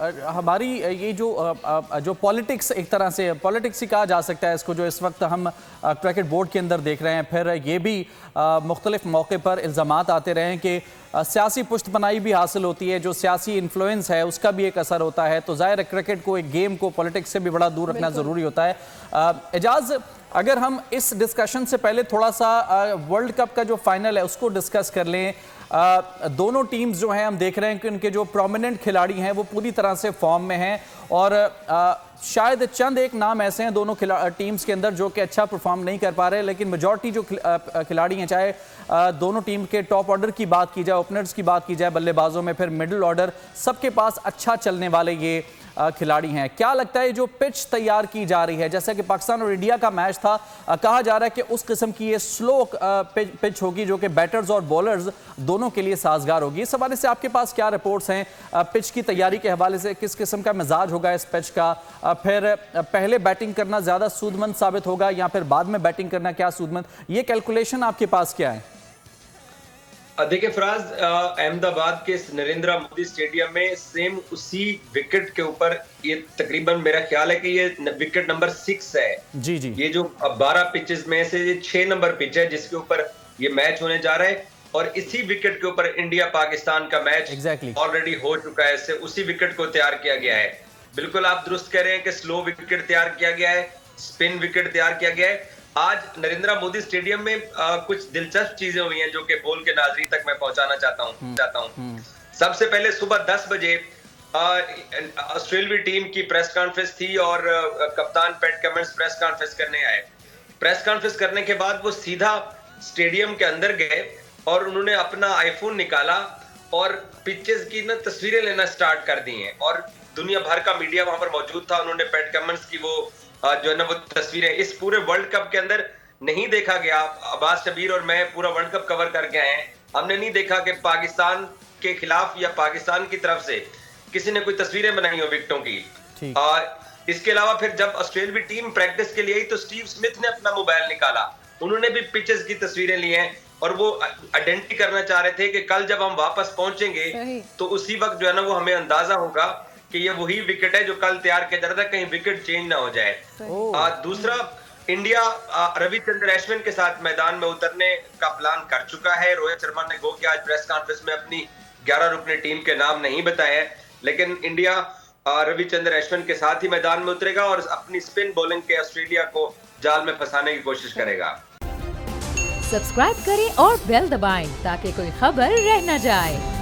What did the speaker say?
हमारी ये जो पॉलिटिक्स, एक तरह से पॉलिटिक्स ही कहा जा सकता है इसको, जो इस वक्त हम क्रिकेट बोर्ड के अंदर देख रहे हैं, फिर ये भी मुख्तलिफ मौके पर इल्ज़ामात आते रहे हैं कि सियासी पुष्टपनाही भी हासिल होती है, जो सियासी इन्फ्लुएंस है उसका भी एक असर होता है। तो ज़ाहिर है क्रिकेट को, एक गेम को पॉलिटिक्स से भी बड़ा दूर रखना ज़रूरी होता है। एजाज, अगर हम इस डिस्कशन से पहले थोड़ा सा वर्ल्ड कप का जो फाइनल है उसको डिस्कस कर लें। दोनों टीम्स जो हैं, हम देख रहे हैं कि उनके जो प्रोमिनेंट खिलाड़ी हैं वो पूरी तरह से फॉर्म में हैं, और शायद चंद एक नाम ऐसे हैं दोनों टीम्स के अंदर जो कि अच्छा परफॉर्म नहीं कर पा रहे, लेकिन मेजॉरिटी जो खिलाड़ी हैं, चाहे दोनों टीम के टॉप ऑर्डर की बात की जाए, ओपनर्स की बात की जाए, बल्लेबाजों में, फिर मिडिल ऑर्डर, सबके पास अच्छा चलने वाले ये खिलाड़ी हैं। क्या लगता है जो पिच तैयार की जा रही है, जैसा कि पाकिस्तान और इंडिया का मैच था, कहा जा रहा है कि उस किस्म की ये स्लो पिच होगी जो कि बैटर्स और बॉलर्स दोनों के लिए साजगार होगी। इस हवाले से आपके पास क्या रिपोर्ट्स हैं पिच की तैयारी के हवाले से? किस किस्म का मिजाज होगा इस पिच का? फिर पहले बैटिंग करना ज़्यादा सूदमंद साबित होगा या फिर बाद में बैटिंग करना क्या सूदमंद? ये कैलकुलेशन आपके पास क्या है? देखिए फराज, अहमदाबाद के नरेंद्र मोदी स्टेडियम में सेम उसी विकेट के ऊपर, ये तकरीबन मेरा ख्याल है कि ये विकेट नंबर 6 है। जी जी। ये जो 12 पिचेस में से ये 6 नंबर पिच है जिसके ऊपर ये मैच होने जा रहा है, और इसी विकेट के ऊपर इंडिया पाकिस्तान का मैच ऑलरेडी हो चुका है। इससे उसी विकेट को तैयार किया गया है। बिल्कुल आप दुरुस्त कह रहे हैं कि स्लो विकेट तैयार किया गया है, स्पिन विकेट तैयार किया गया है। आज नरेंद्र मोदी स्टेडियम में कुछ दिलचस्प चीजें हुई हैं जो कि बोल के नाजरीन तक मैं पहुंचाना चाहता हूं। सबसे पहले सुबह 10 बजे ऑस्ट्रेलियाई टीम की प्रेस कॉन्फ्रेंस थी और कप्तान पैट कमिंस प्रेस कॉन्फ्रेंस करने आए। प्रेस कॉन्फ्रेंस करने के बाद वो सीधा स्टेडियम के अंदर गए और उन्होंने अपना आईफोन निकाला और पिचेस की ना तस्वीरें लेना स्टार्ट कर दी हैं, और दुनिया भर का मीडिया वहां पर मौजूद था। उन्होंने पैट कमिंस की वो जो है ना वो तस्वीरें इस पूरे वर्ल्ड कप के अंदर नहीं देखा गया। अब्बास शबीर और मैं पूरा वर्ल्ड कप कवर करके आए हैं, हमने नहीं देखा कि पाकिस्तान के खिलाफ या पाकिस्तान की तरफ से किसी ने कोई तस्वीरें बनाई हो विकेटों की। इसके अलावा फिर जब ऑस्ट्रेलियाई टीम प्रैक्टिस के लिए आई तो स्टीव स्मिथ ने अपना मोबाइल निकाला, उन्होंने भी पिचेस की तस्वीरें ली हैं, और वो आइडेंटिटी करना चाह रहे थे कि कल जब हम वापस पहुंचेंगे तो उसी वक्त जो है ना वो हमें अंदाजा होगा कि ये वही विकेट है जो कल तैयार किया जा रहा था, कहीं विकेट चेंज ना हो जाए। दूसरा, इंडिया रविचंद्रन अश्विन के साथ मैदान में उतरने का प्लान कर चुका है। रोहित शर्मा ने गो कि आज प्रेस कॉन्फ्रेंस में अपनी 11 रुकनी टीम के नाम नहीं बताए, लेकिन इंडिया रविचंद्रन अश्विन के साथ ही मैदान में उतरेगा और अपनी स्पिन बॉलिंग के ऑस्ट्रेलिया को जाल में फंसाने की कोशिश करेगा। सब्सक्राइब करें और बेल दबाएं ताकि कोई खबर रह न जाए।